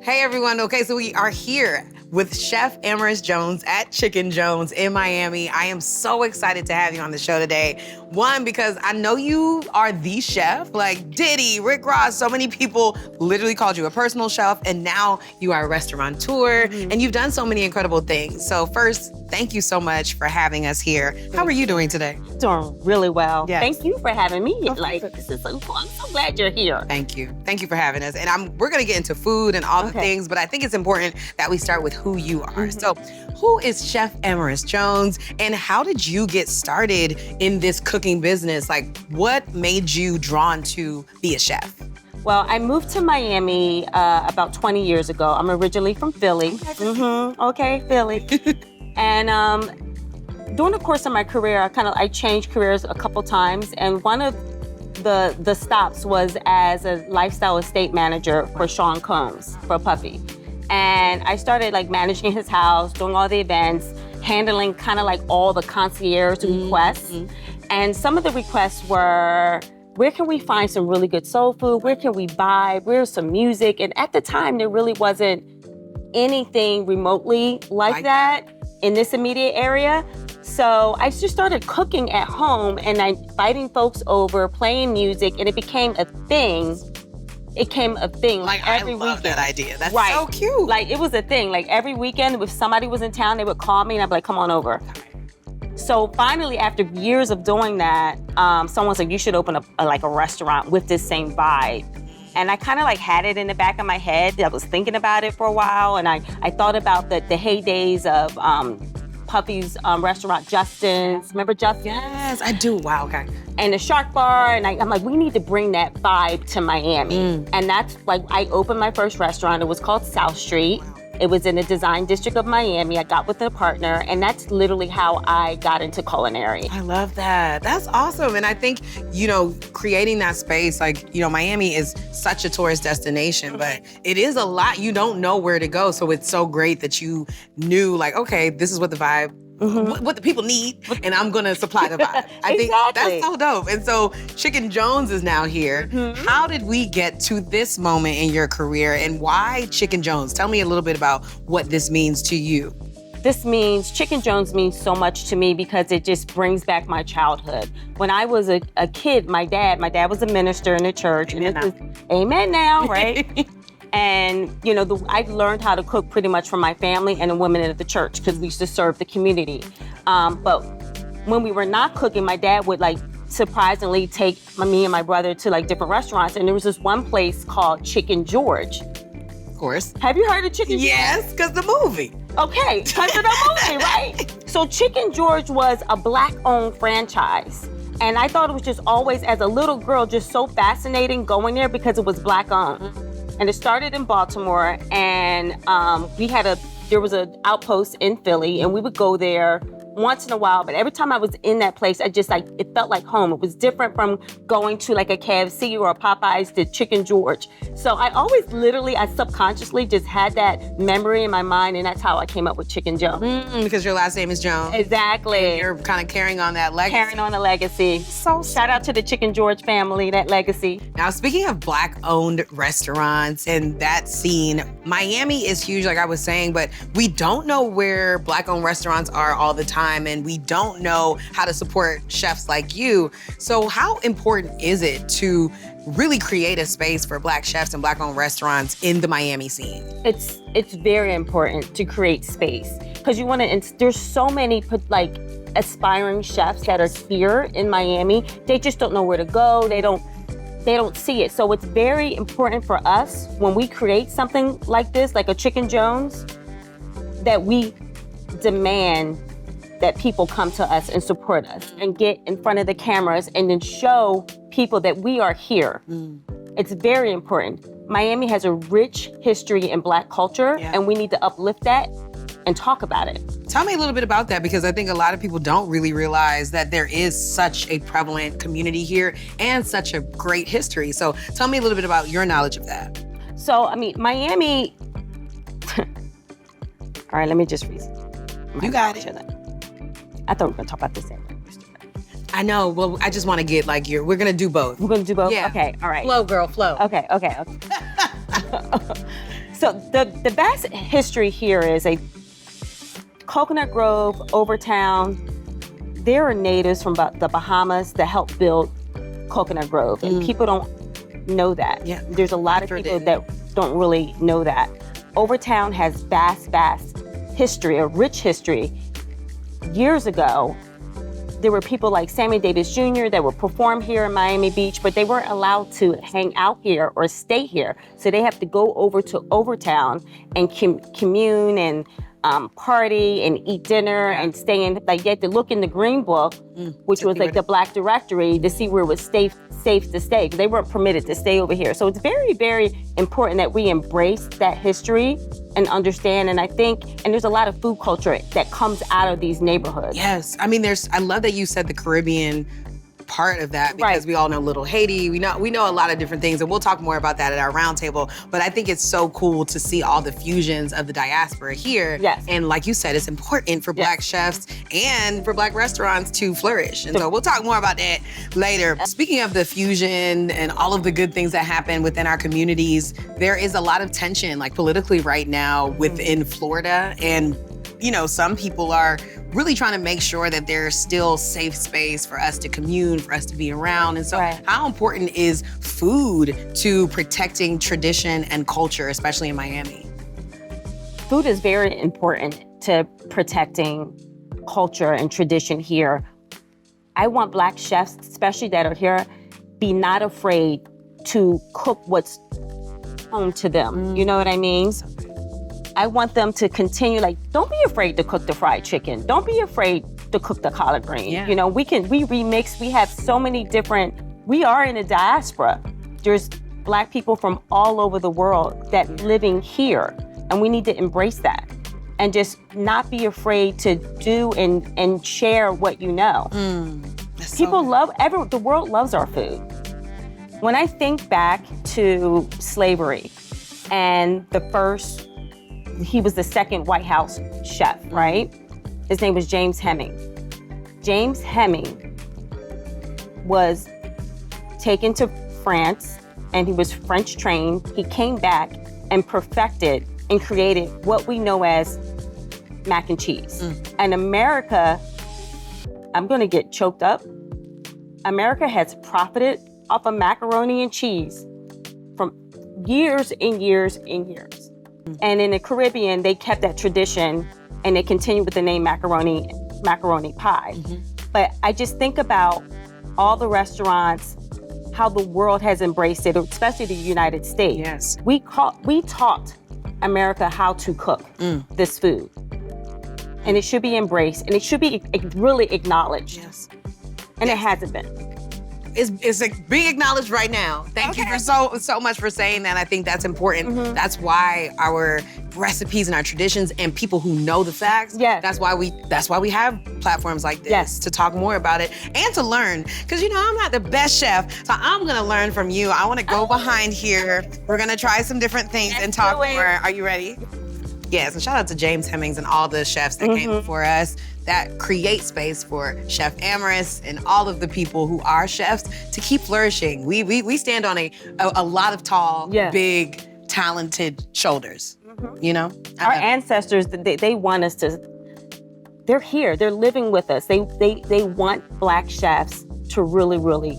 Hey everyone, okay, so we are here with Chef Amaris Jones at Chicken Jones in Miami. I am so excited to have you on the show today. One, because I know you are the chef, like Diddy, Rick Ross, so many people literally called you a personal chef, and now you are a restaurateur, and you've done so many incredible things. So first, thank you so much for having us here. How are you doing today? Doing really well. Yes. Thank you for having me. This is so cool. I'm so glad you're here. Thank you. Thank you for having us. And we're gonna get into food and all the things, but I think it's important that we start with who you are. So who is Chef Amaris Jones, and how did you get started in this cooking business? Like, what made you drawn to be a chef? Well, I moved to Miami about 20 years ago. I'm originally from Philly. Okay, Philly. And during the course of my career, I changed careers a couple times, and one of the stops was as a lifestyle estate manager for Sean Combs, for Puffy. And I started managing his house, doing all the events, handling all the concierge requests. And some of the requests were, where can we find some really good soul food? Where can we buy? Where's some music? And at the time, there really wasn't anything remotely like that in this immediate area. So I just started cooking at home and inviting folks over, playing music, and it became a thing. It became a thing every weekend. I love that idea. That's so cute. It was a thing. Every weekend, if somebody was in town, they would call me and I'd be like, come on over. So finally, after years of doing that, someone's like, you should open a restaurant with this same vibe. And I had it in the back of my head. I was thinking about it for a while, and I thought about the heydays of Puffy's restaurant, Justin's. Remember Justin's? Yes, I do. Wow, okay. And the Shark Bar, and I'm like, we need to bring that vibe to Miami. And that's I opened my first restaurant. It was called South Street. It was in the design district of Miami. I got with a partner, and that's literally how I got into culinary. I love that. That's awesome. And I think, creating that space, Miami is such a tourist destination, but it is a lot. You don't know where to go. So it's so great that you knew, okay, this is what the vibe, what the people need, and I'm gonna supply the vibe. I think that's so dope. And so Chicken Jones is now here. How did we get to this moment in your career, and why Chicken Jones? Tell me a little bit about what this means to you. Chicken Jones means so much to me because it just brings back my childhood. When I was a kid, my dad was a minister in the church. Amen now, right? And, I learned how to cook pretty much from my family and the women at the church because we used to serve the community. But when we were not cooking, my dad would surprisingly take me and my brother to different restaurants. And there was this one place called Chicken George. Of course. Have you heard of Chicken George? Yes, because the movie. Okay, because of the movie, right? So Chicken George was a Black-owned franchise. And I thought it was just always, as a little girl, just so fascinating going there because it was Black-owned. And it started in Baltimore, and there was an outpost in Philly, and we would go there once in a while, but every time I was in that place, it felt like home. It was different from going to a KFC or a Popeyes to Chicken George. So I always I subconsciously just had that memory in my mind, and that's how I came up with Chicken Jones. Because your last name is Jones. Exactly. And you're kind of carrying on that legacy. Carrying on the legacy. So shout out to the Chicken George family, that legacy. Now, speaking of Black-owned restaurants and that scene, Miami is huge, like I was saying, but we don't know where Black-owned restaurants are all the time. And we don't know how to support chefs like you. So how important is it to really create a space for Black chefs and Black-owned restaurants in the Miami scene? It's very important to create space because there's so many aspiring chefs that are here in Miami. They just don't know where to go. They don't see it. So it's very important for us when we create something like this, like a Chicken Jones, that we demand that people come to us and support us and get in front of the cameras and then show people that we are here. It's very important. Miami has a rich history in Black culture, and we need to uplift that and talk about it. Tell me a little bit about that, because I think a lot of people don't really realize that there is such a prevalent community here and such a great history. So tell me a little bit about your knowledge of that. So, Miami, all right, let me just read. You got it. I thought we were gonna talk about this. I know. Well, I just want to get we're gonna do both. We're gonna do both? Yeah. Okay, all right. Flow, girl, flow. Okay. So the vast history here is a Coconut Grove, Overtown. There are natives from the Bahamas that helped build Coconut Grove, and people don't know that. Yeah. There's a lot of people that don't really know that. Overtown has vast history, a rich history. Years ago, there were people like Sammy Davis Jr. that would perform here in Miami Beach, but they weren't allowed to hang out here or stay here. So they have to go over to Overtown and commune and party and eat dinner and stay in, like you had to look in the Green Book, which was like the Black Directory, to see where it was safe to stay, because they weren't permitted to stay over here. So it's very, very important that we embrace that history and understand. And I think, and there's a lot of food culture that comes out of these neighborhoods. Yes, I mean, I love that you said the Caribbean part of that, because we all know Little Haiti. We know a lot of different things, and we'll talk more about that at our roundtable. But I think it's so cool to see all the fusions of the diaspora here. Yes. And like you said, it's important for Black chefs and for Black restaurants to flourish. And so we'll talk more about that later. Speaking of the fusion and all of the good things that happen within our communities, there is a lot of tension, like politically right now within Florida. And some people are really trying to make sure that there's still safe space for us to commune, for us to be around. And so how important is food to protecting tradition and culture, especially in Miami? Food is very important to protecting culture and tradition here. I want Black chefs, especially that are here, be not afraid to cook what's home to them. You know what I mean? I want them to continue, don't be afraid to cook the fried chicken. Don't be afraid to cook the collard green. Yeah. We remix, we have so many different, we are in a diaspora. There's Black people from all over the world that living here, and we need to embrace that and just not be afraid to do and share what you know. People the world loves our food. When I think back to slavery and he was the second White House chef, right? His name was James Heming. James Heming was taken to France, and he was French trained. He came back and perfected and created what we know as mac and cheese. And America, I'm gonna get choked up. America has profited off of macaroni and cheese from years and years and years. And in the Caribbean, they kept that tradition, and they continued with the name macaroni pie. But I just think about all the restaurants, how the world has embraced it, especially the United States. Yes. We taught America how to cook this food. And it should be embraced, and it should be really acknowledged. Yes. And it hasn't been. It's being acknowledged right now. Thank you for so much for saying that. I think that's important. That's why our recipes and our traditions and people who know the facts. That's why we have platforms like this to talk more about it and to learn. Because I'm not the best chef, so I'm gonna learn from you. I want to go behind here. We're gonna try some different things and talk more. Are you ready? Yes, and shout out to James Hemings and all the chefs that came before us that create space for Chef Amaris and all of the people who are chefs to keep flourishing. We stand on a lot of tall, big, talented shoulders. Our ancestors, they want us to. They're here. They're living with us. They want Black chefs to really, really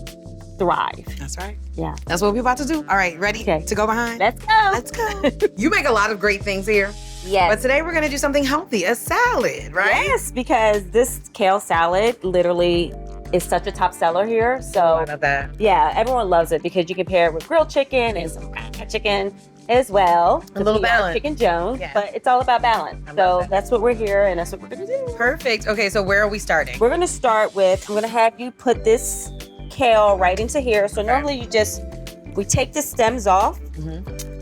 thrive. That's right. Yeah. That's what we're about to do. All right, ready to go behind? Let's go. Let's go. You make a lot of great things here. Yes. But today we're gonna do something healthy, a salad, right? Yes, because this kale salad literally is such a top seller here. So I love that. Yeah, everyone loves it because you can pair it with grilled chicken and some fried chicken as well. A little balance. Chicken Jones, but it's all about balance. So that's what we're here, and that's what we're gonna do. Perfect. Okay, so where are we starting? We're gonna start with, I'm gonna have you put this kale right into here. So normally we take the stems off,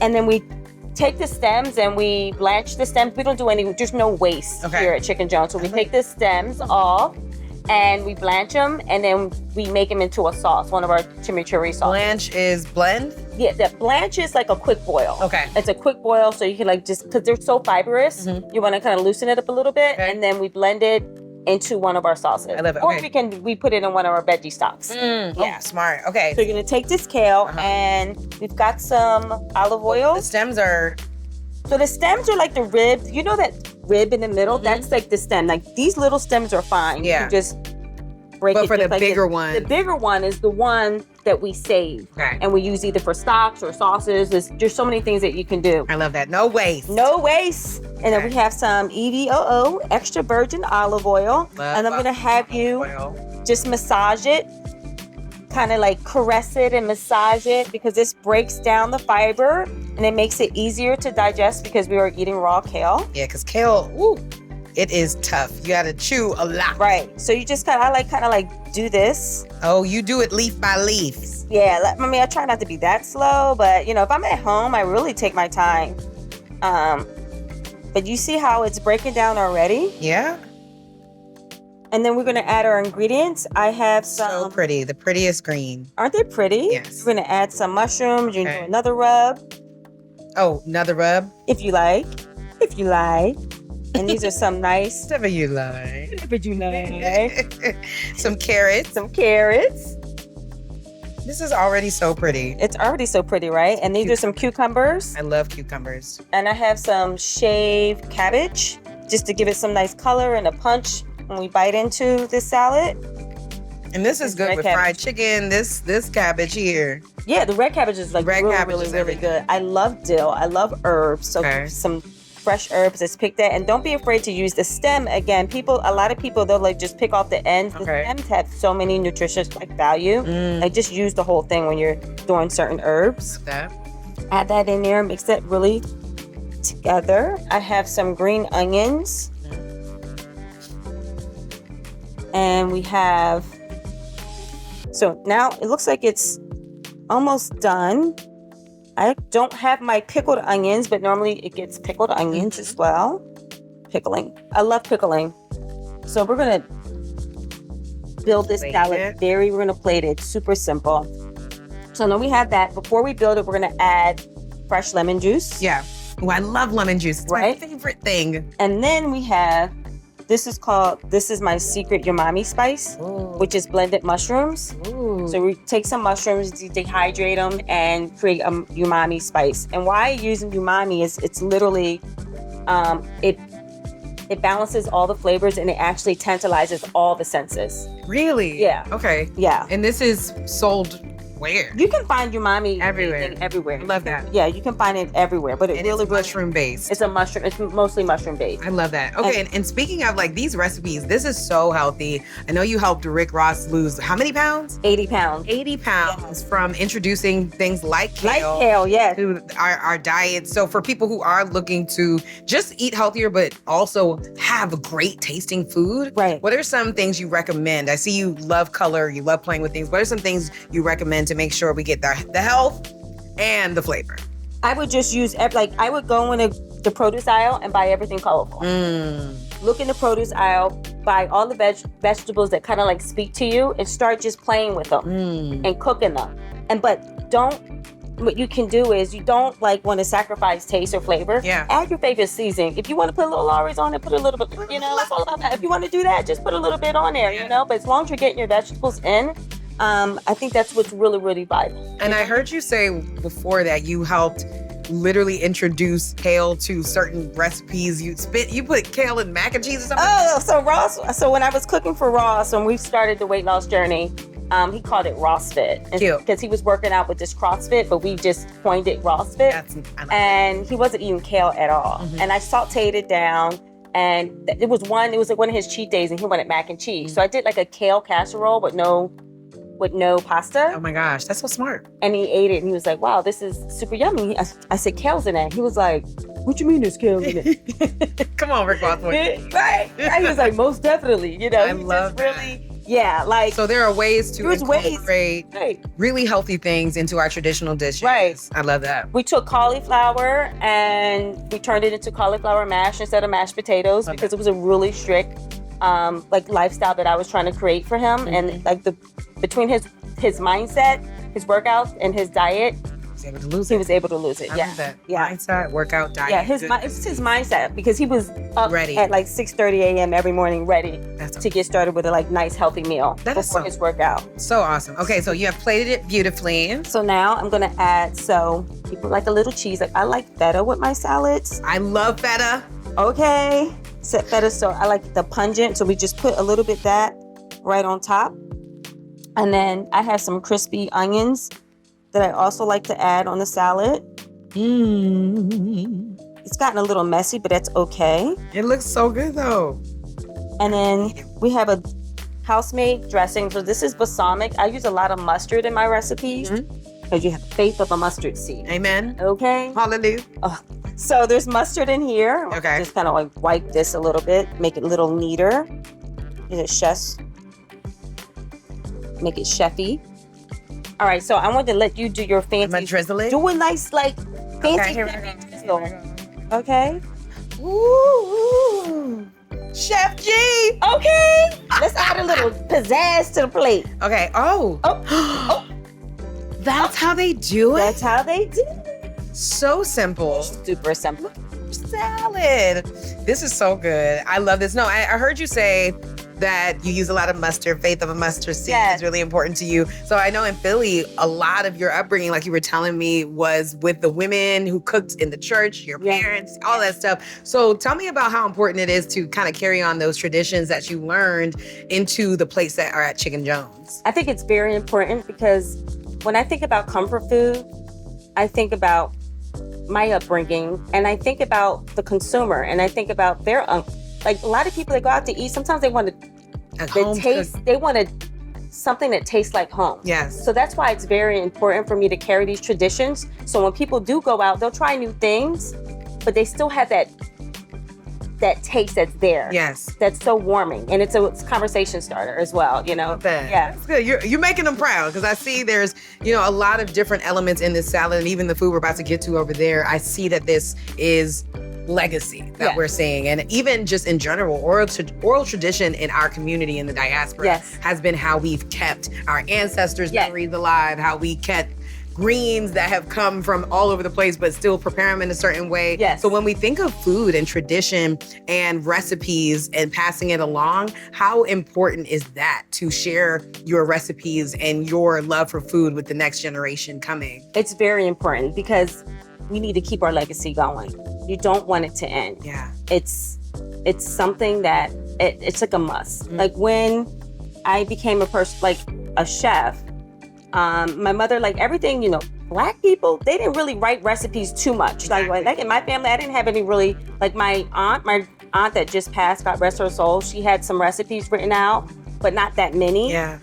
and then we take the stems and we blanch the stems. We don't do there's no waste here at Chicken Jones. So we take the stems off and we blanch them, and then we make them into a sauce, one of our chimichurri sauces. Blanch is blend? Yeah, the blanch is like a quick boil. Okay. It's a quick boil, so you can because they're so fibrous, you wanna kind of loosen it up a little bit, and then we blend it into one of our sauces. I love it. Or we put it in one of our veggie stocks. Yeah, smart. Okay. So you're gonna take this kale, and we've got some olive oil. The stems are So the stems are like the ribs. You know that rib in the middle? That's like the stem. Like these little stems are fine. Yeah. You can just break But it. for the just like bigger this. one. The bigger one is the one that we save. Okay. And we use either for stocks or sauces. There's so many things that you can do. I love that. No waste. No waste. And then we have some EVOO, extra virgin olive oil. Love and I'm going to have you just massage it. Kind of like caress it and massage it because this breaks down the fiber and it makes it easier to digest because we are eating raw kale. Yeah, because kale, it is tough. You got to chew a lot. Right. So you just kind of like do this. Oh, you do it leaf by leaf. Yeah. I mean, I try not to be that slow, but if I'm at home, I really take my time. But you see how it's breaking down already? Yeah. And then we're going to add our ingredients. I have some. So pretty. The prettiest green. Aren't they pretty? Yes. We're going to add some mushrooms. You can do another rub. Oh, another rub? If you like. And these are some nice. Whatever you like. Whatever you like. Some carrots. Some carrots. This is already so pretty. It's already so pretty, right? And these are some cucumbers. I love cucumbers. And I have some shaved cabbage just to give it some nice color and a punch when we bite into this salad. And this is good with fried chicken. This cabbage here. Yeah, the red cabbage is like really good. I love dill. I love herbs. So some fresh herbs is picked at. And don't be afraid to use the stem. Again, a lot of people, they'll like just pick off the ends. The stems have so many nutritious like value. Like just use the whole thing when you're doing certain herbs. Add that in there, mix that really together. I have some green onions. And we have, so now it looks like it's almost done. I don't have my pickled onions, but normally it gets pickled onions as well. Pickling. I love pickling. So we're going to build this salad. We're going to plate it. Super simple. So now we have that. Before we build it, we're going to add fresh lemon juice. Yeah. Oh, I love lemon juice. It's my favorite thing. And then we have, this is my secret umami spice, which is blended mushrooms. So we take some mushrooms, dehydrate them, and create a umami spice. And why using umami is it's literally, it balances all the flavors and it actually tantalizes all the senses. Really? Yeah. Okay. Yeah. And this is sold where? You can find umami everywhere. I love that. Yeah, you can find it everywhere, but it's mushroom based. It's mostly mushroom based. I love that. Okay, and speaking of like these recipes, this is so healthy. I know you helped Rick Ross lose how many pounds? 80 pounds. 80 pounds from introducing things like kale. To our diet. So for people who are looking to just eat healthier, but also have great tasting food, what are some things you recommend? I see you love color, you love playing with things. What are some things you recommend to make sure we get the health and the flavor? I would just use, I would go in the produce aisle and buy everything colorful. Look in the produce aisle, buy all the vegetables that kind of like speak to you and start just playing with them and cooking them. What you can do is you don't like want to sacrifice taste or flavor. Yeah. Add your favorite seasoning. If you want to put a little Amaris on it, put a little bit, it's all about that. If you want to do that, just put a little bit on there, but as long as you're getting your vegetables in, I think that's what's really, really vital. And I heard you say before that you helped literally introduce kale to certain recipes. You put kale in mac and cheese or something? Oh, so Ross, when I was cooking for Ross, when we started the weight loss journey, he called it Rossfit. Because he was working out with this CrossFit, but we just coined it Rossfit. And he wasn't eating kale at all. And I sauteed it down. And it was like one of his cheat days and he wanted mac and cheese. So I did like a kale casserole with no pasta. Oh my gosh, that's so smart. And he ate it and he was like, wow, this is super yummy. I said, kale's in it. He was like, what you mean there's kale in it? Come on, Rick Ross. Right. He was like, most definitely. I love that. So there are ways to incorporate really healthy things into our traditional dishes. Right. I love that. We took cauliflower and we turned it into cauliflower mash instead of mashed potatoes because it was a really strict lifestyle that I was trying to create for him. And between his mindset, his workouts, and his diet, He's able to lose he it. was able to lose it. I Yeah. love that. Yeah. Mindset, workout, diet. Yeah, it's his mindset because he was up Ready. at like 6:30 a.m. every morning, ready That's to get started with a like nice healthy meal That is before so- his workout. So awesome. Okay, so you have plated it beautifully. So now I'm gonna add. So people like a little cheese. Like I like feta with my salads. I love feta. Okay, set feta. So I like the pungent. So we just put a little bit that right on top, and then I have some crispy onions that I also like to add on the salad. It's gotten a little messy, but that's okay. It looks so good though. And then we have a house-made dressing. So this is balsamic. I use a lot of mustard in my recipes because you have the faith of a mustard seed. Amen. Okay. Hallelujah. So there's mustard in here. Okay. Just kind of like wipe this a little bit, make it a little neater. Is it chef's? Make it chefy. All right. So I want to let you do your I'm gonna fancy. drizzle it. Do a nice like fancy. Okay, here we go. drizzle. Okay. Ooh. Chef G. Okay. Let's add a little pizzazz to the plate. Okay. Oh. Oh. That's how they do it? That's how they do. So simple. Super simple. Salad. This is so good. I love this. No, I heard you say that you use a lot of mustard. Faith of a mustard seed Yes. is really important to you. So I know in Philly, a lot of your upbringing, like you were telling me, was with the women who cooked in the church, your Yeah. parents, all that stuff. So tell me about how important it is to kind of carry on those traditions that you learned into the plates that are at Chicken Jones. I think it's very important because when I think about comfort food, I think about my upbringing and I think about the consumer and I think about their like a lot of people that go out to eat, sometimes they want At to home taste, cooked- they want something that tastes like home. Yes. So that's why it's very important for me to carry these traditions. So when people do go out, they'll try new things, but they still have that taste that's there. Yes. That's so warming. And it's a conversation starter as well, you know? That. Yeah. That's good. You're making them proud because I see there's, a lot of different elements in this salad and even the food we're about to get to over there. I see that this is legacy that Yeah. we're seeing. And even just in general, oral tradition in our community in the diaspora Yes. has been how we've kept our ancestors' Yes. memories alive, how we kept greens that have come from all over the place, but still prepare them in a certain way. Yes. So when we think of food and tradition and recipes and passing it along, how important is that to share your recipes and your love for food with the next generation coming? It's very important because we need to keep our legacy going. You don't want it to end. Yeah. It's something that it's like a must. Mm-hmm. Like when I became a chef, my mother, like everything, Black people, they didn't really write recipes too much. Exactly. Like in my family, I didn't have any really, like my aunt that just passed, God rest her soul, she had some recipes written out, but not that many. Yeah.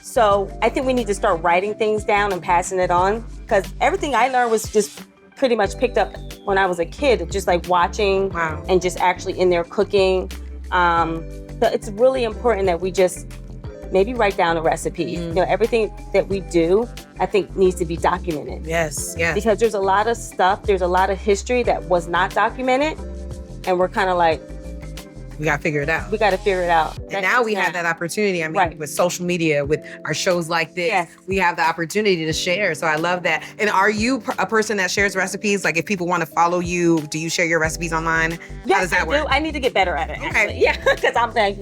So I think we need to start writing things down and passing it on because everything I learned was just pretty much picked up when I was a kid, just like watching Wow. and just actually in there cooking. So it's really important that we just maybe write down a recipe. Everything that we do, I think needs to be documented. Yes. Yes. Because there's a lot of stuff, there's a lot of history that was not documented. And we're kind of like, We got to figure it out. we got to figure it out. And now we have that opportunity. I mean, Right. with social media, with our shows like this, Yes. we have the opportunity to share. So I love that. And are you a person that shares recipes? Like if people want to follow you, do you share your recipes online? How Yes, does that I work? do. I need to get better at it. Okay. Actually. Yeah, because I'm like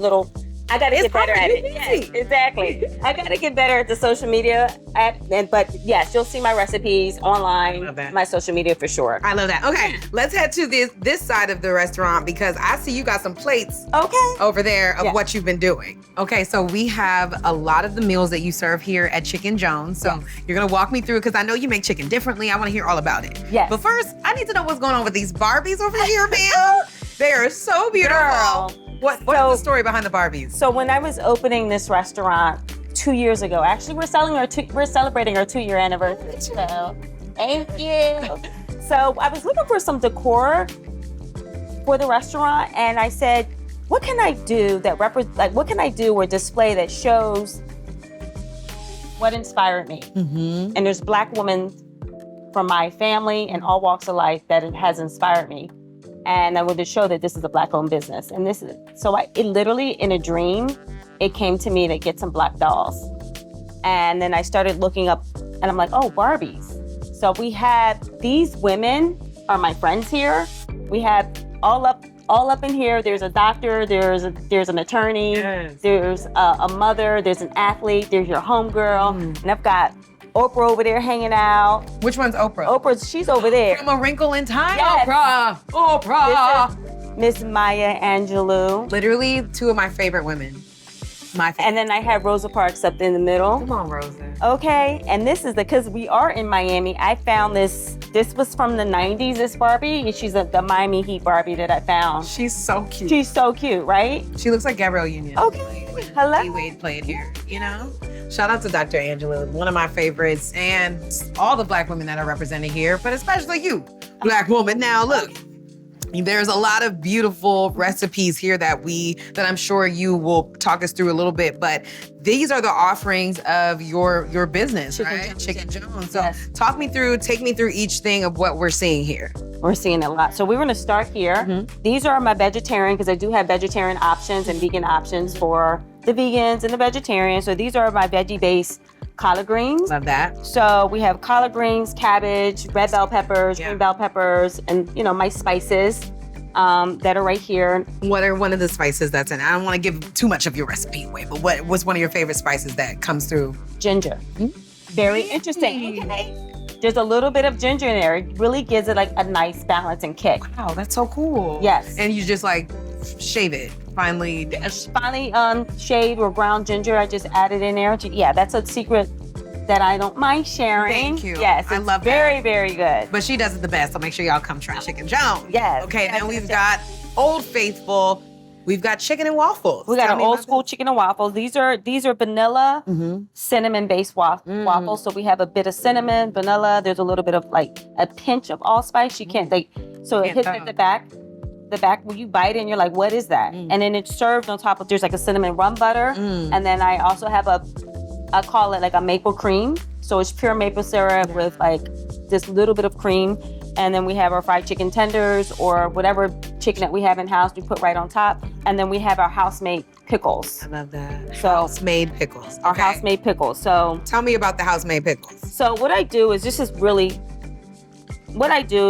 I gotta get better at it. Yes, exactly. I gotta get better at the social media. But yes, you'll see my recipes online, Love that. my social media for sure. I love that. Okay, let's head to this side of the restaurant because I see you got some plates Okay. over there of Yeah. what you've been doing. Okay, so we have a lot of the meals that you serve here at Chicken Jones. So you're gonna walk me through because I know you make chicken differently. I want to hear all about it. Yes. But first, I need to know what's going on with these Barbies over here, ma'am. They are so beautiful. Girl. What is So- the story behind the Barbies? So when I was opening this restaurant 2 years ago, actually we're celebrating our 2-year anniversary. So thank you. So I was looking for some decor for the restaurant, and I said, what can I do that what can I do or display that shows what inspired me? Mm-hmm. And there's Black women from my family and all walks of life that it has inspired me. And I wanted to show that this is a Black-owned business. And it literally, in a dream, it came to me to get some Black dolls. And then I started looking up, and I'm like, oh, Barbies. So we have these women are my friends here. We have all up in here. There's a doctor, there's an attorney, there's a mother, there's an athlete, there's your homegirl, and I've got Oprah over there hanging out. Which one's Oprah? Oprah's, she's over there. From A Wrinkle in Time? Yes. Oprah! This is Miss Maya Angelou. Literally 2 of my favorite women. My favorite. And then I have Rosa Parks up in the middle. Come on, Rosa. Okay, and this is because we are in Miami. I found this was from the 90s, this Barbie, and she's the Miami Heat Barbie that I found. She's so cute. She's so cute, right? She looks like Gabrielle Union. Okay, hello. D-Wade played here, you know? Shout out to Dr. Angela, one of my favorites, and all the Black women that are represented here, but especially you, Black woman. Now, look. There's a lot of beautiful recipes here that I'm sure you will talk us through a little bit, but these are the offerings of your business, right? Chicken Jones. So yes. Take me through each thing of what we're seeing here. We're seeing a lot. So we're gonna start here. These are my vegetarian, because I do have vegetarian options and vegan options for the vegans and the vegetarians. So these are my veggie-based collard greens. Love that. So we have collard greens, cabbage, red bell peppers, green bell peppers, and my spices that are right here. What are one of the spices that's in? I don't want to give too much of your recipe away, but what's one of your favorite spices that comes through? Ginger. Very interesting. Okay. There's a little bit of ginger in there. It really gives it like a nice balance and kick. Wow, that's so cool. Yes. And you just like shave it. Finally shaved or ground ginger. I just added in there. Yeah, that's a secret that I don't mind sharing. Thank you. Yes, I love very, that. very good. But she does it the best, so make sure y'all come try Chicken Jones. Yes. Okay, then we've got Old Faithful. We've got chicken and waffles. We got an old school chicken and waffles. These are vanilla, cinnamon-based waffles. So we have a bit of cinnamon, vanilla. There's a little bit of like a pinch of allspice. You can't so it hits at the back. The back, when you bite it and you're like, what is that? And then it's served on top of, there's like a cinnamon rum butter. And then I also have I call it like a maple cream. So it's pure maple syrup with like this little bit of cream. And then we have our fried chicken tenders or whatever chicken that we have in house, we put right on top. And then we have our house-made pickles. I love that. So house-made pickles. Our house-made pickles. So tell me about the house-made pickles. So what I do is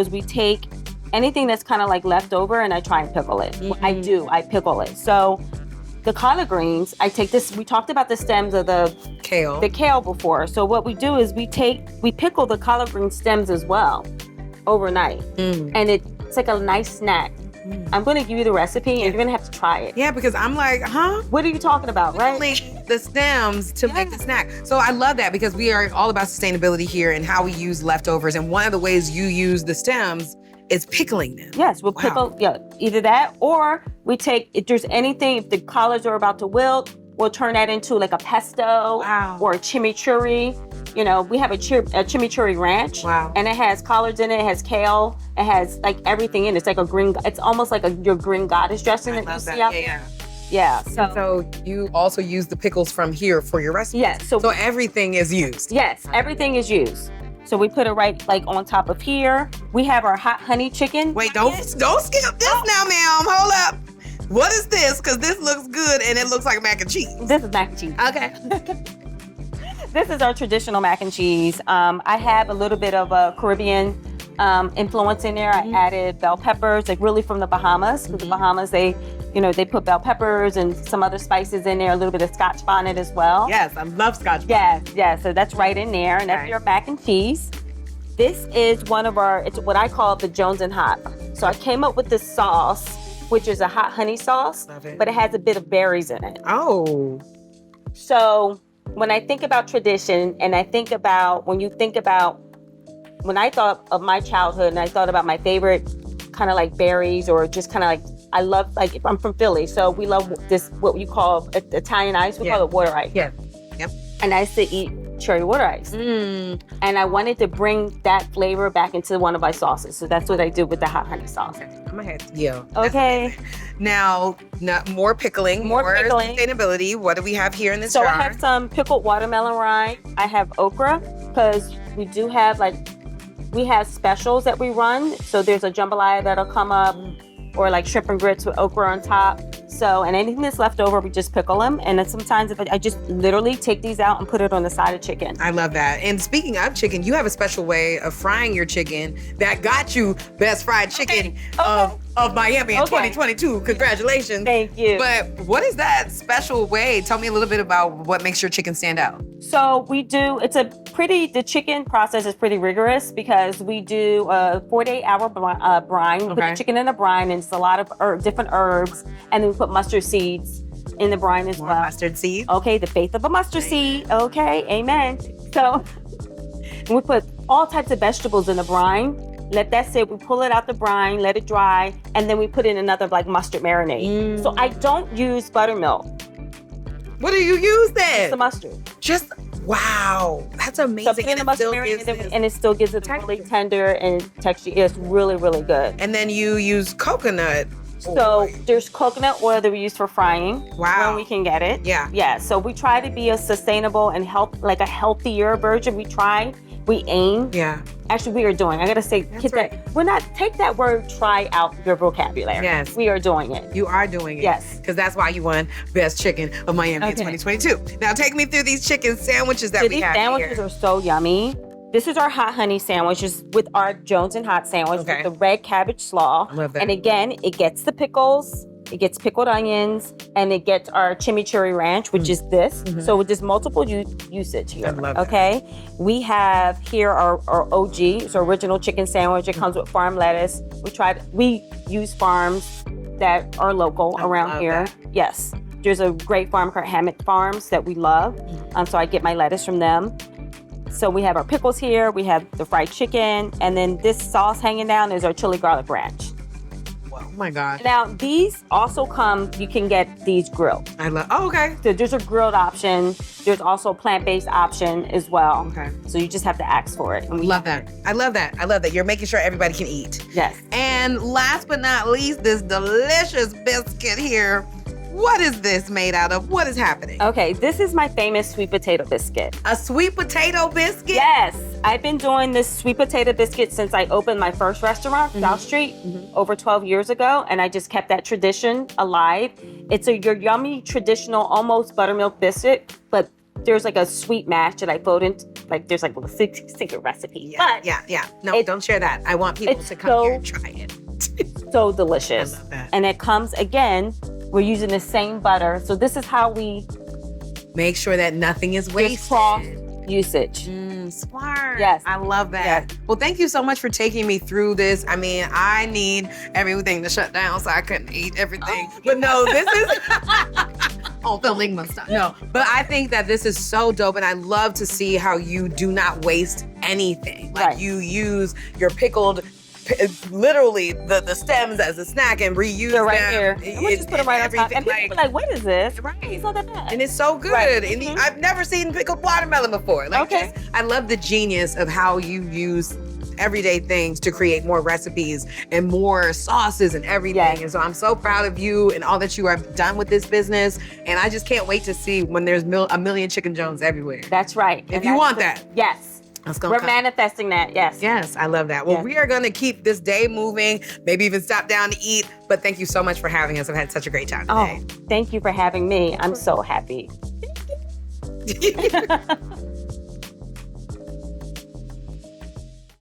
we take anything that's kind of like leftover and I try and pickle it. I pickle it. So the collard greens, I take this, we talked about the stems of the kale before. So what we do is we pickle the collard green stems as well overnight. And it's like a nice snack. I'm gonna give you the recipe and you're gonna have to try it. Yeah, because I'm like, what are you talking about, right? The stems to make the snack. So I love that because we are all about sustainability here and how we use leftovers. And one of the ways you use the stems is pickling them. Yes, we'll pickle, either that or we take, if there's anything, if the collards are about to wilt, we'll turn that into like a pesto or a chimichurri. We have a chimichurri ranch. And it has collards in it, it has kale, it has like everything in it. It's like it's almost like your green goddess dressing that you see out there. Yeah. So you also use the pickles from here for your recipes? Yes. So everything is used? Yes, everything is used. So we put it right like on top of here. We have our hot honey chicken. Wait, don't skip this now, ma'am. Hold up. What is this? Because this looks good and it looks like mac and cheese. This is mac and cheese. Okay. This is our traditional mac and cheese. I have a little bit of a Caribbean influence in there. I added bell peppers, like really from the Bahamas. Because the Bahamas, they put bell peppers and some other spices in there, a little bit of Scotch bonnet as well. Yes, I love Scotch bonnet. Yes, so that's right in there, and that's your mac and cheese. This is it's what I call the Jones and Hot. So I came up with this sauce, which is a hot honey sauce, but it has a bit of berries in it. Oh. So when I think about tradition, and when I thought of my childhood and I thought about my favorite kind of like berries or just kind of like, I love, like, I'm from Philly, so we love this, what you call Italian ice, we call it water ice. Yeah, yep. And I used to eat cherry water ice. And I wanted to bring that flavor back into one of my sauces. So that's what I did with the hot honey sauce. Okay. I'm gonna have to, Okay. Now, more pickling, more sustainability. What do we have here in this jar? So I have some pickled watermelon rind. I have okra, because we do have we have specials that we run. So there's a jambalaya that'll come up, or like shrimp and grits with okra on top. So, and anything that's left over, we just pickle them. And then sometimes if I just literally take these out and put it on the side of chicken. I love that. And speaking of chicken, you have a special way of frying your chicken that got you best fried chicken of Miami in 2022. Congratulations. Thank you. But what is that special way? Tell me a little bit about what makes your chicken stand out. So the chicken process is pretty rigorous because we do a 48-hour brine. We put the chicken in a brine and it's a lot of different herbs. And then we put mustard seeds in the brine as well. Mustard seeds. Okay, the faith of a mustard seed. Okay, amen. So we put all types of vegetables in the brine. Let that sit. We pull it out the brine, let it dry, and then we put in another like mustard marinade. So I don't use buttermilk. What do you use then? It's the mustard. Just wow, that's amazing. So put in the mustard marinade and it still gives it really tender and texture. It's really, really good. And then you use coconut. So there's coconut oil that we use for frying. Wow. When we can get it. Yeah. Yeah. So we try to be a sustainable and like a healthier version. We aim. Yeah. Actually, we are doing. I gotta say, take that word try out your vocabulary. Yes. We are doing it. You are doing it. Yes. Because that's why you won Best Chicken of Miami in 2022. Now take me through these chicken sandwiches that we have These sandwiches are so yummy. This is our hot honey sandwiches with our Jones and Hot sandwich with the red cabbage slaw. I love that. And again, it gets the pickles, it gets pickled onions, and it gets our chimichurri ranch, which is this. So there's multiple usage here. I love that. Okay. We have here our OG, it's our original chicken sandwich. It comes with farm lettuce. We use farms that are local around here. That. Yes. There's a great farm called Hammock Farms that we love. So I get my lettuce from them. So we have our pickles here, we have the fried chicken, and then this sauce hanging down is our chili garlic ranch. Oh my God. Now these also you can get these grilled. Okay. So there's a grilled option. There's also a plant-based option as well. Okay. So you just have to ask for it. I love that. You're making sure everybody can eat. Yes. And last but not least, this delicious biscuit here. What is this made out of? What is happening? Okay, this is my famous sweet potato biscuit. A sweet potato biscuit? Yes. I've been doing this sweet potato biscuit since I opened my first restaurant, South Street, over 12 years ago, and I just kept that tradition alive. It's your yummy, traditional, almost buttermilk biscuit, but there's like a sweet mash that I put in, like there's like a secret recipe. Yeah. No, don't share that. I want people to come here and try it. So delicious. I love that. And it comes, again, we're using the same butter. So this is how we make sure that nothing is wasted. Cross usage. Smart. Yes. I love that. Yes. Well, thank you so much for taking me through this. I mean, I need everything to shut down so I couldn't eat everything. But no, this is filming my stuff. No, but I think that this is so dope, and I love to see how you do not waste anything. Like you use your pickled literally the stems as a snack and reuse them. Right here. We just put them right on top. And people are like, what is this? Right. It's not that bad. And it's so good. Right. And I've never seen pickled watermelon before. I love the genius of how you use everyday things to create more recipes and more sauces and everything. Yes. And so I'm so proud of you and all that you have done with this business. And I just can't wait to see when there's a million Chicken Jones everywhere. That's right. If you want that. Yes. We're manifesting that, yes. Yes, I love that. Well, we are going to keep this day moving, maybe even stop down to eat. But thank you so much for having us. I've had such a great time today. Oh, thank you for having me. I'm so happy.